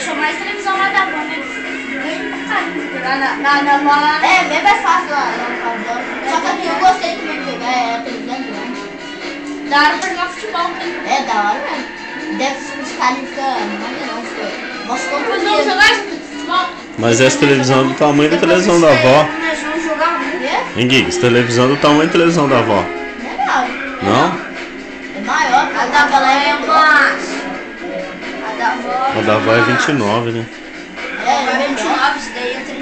sou mais televisão lá da avó, né? Na da avó lá. É, bem mais fácil lá na avó. Só que aqui eu gostei também de pegar, é a televisão grande. Da hora pra jogar futebol, né? É, da hora mesmo. Deve ser os caras ficam imaginando. Nossa, como Mas vamos jogar futebol? Mas essa televisão é do tamanho da televisão da avó. Nós vamos jogar muito. Hein, Gui? Essa televisão é do tamanho da televisão da avó. Legal. Não? É maior, A da avó é uma... A da avó... A da avó é 29, né? É, É, é 29, isso daí é 30.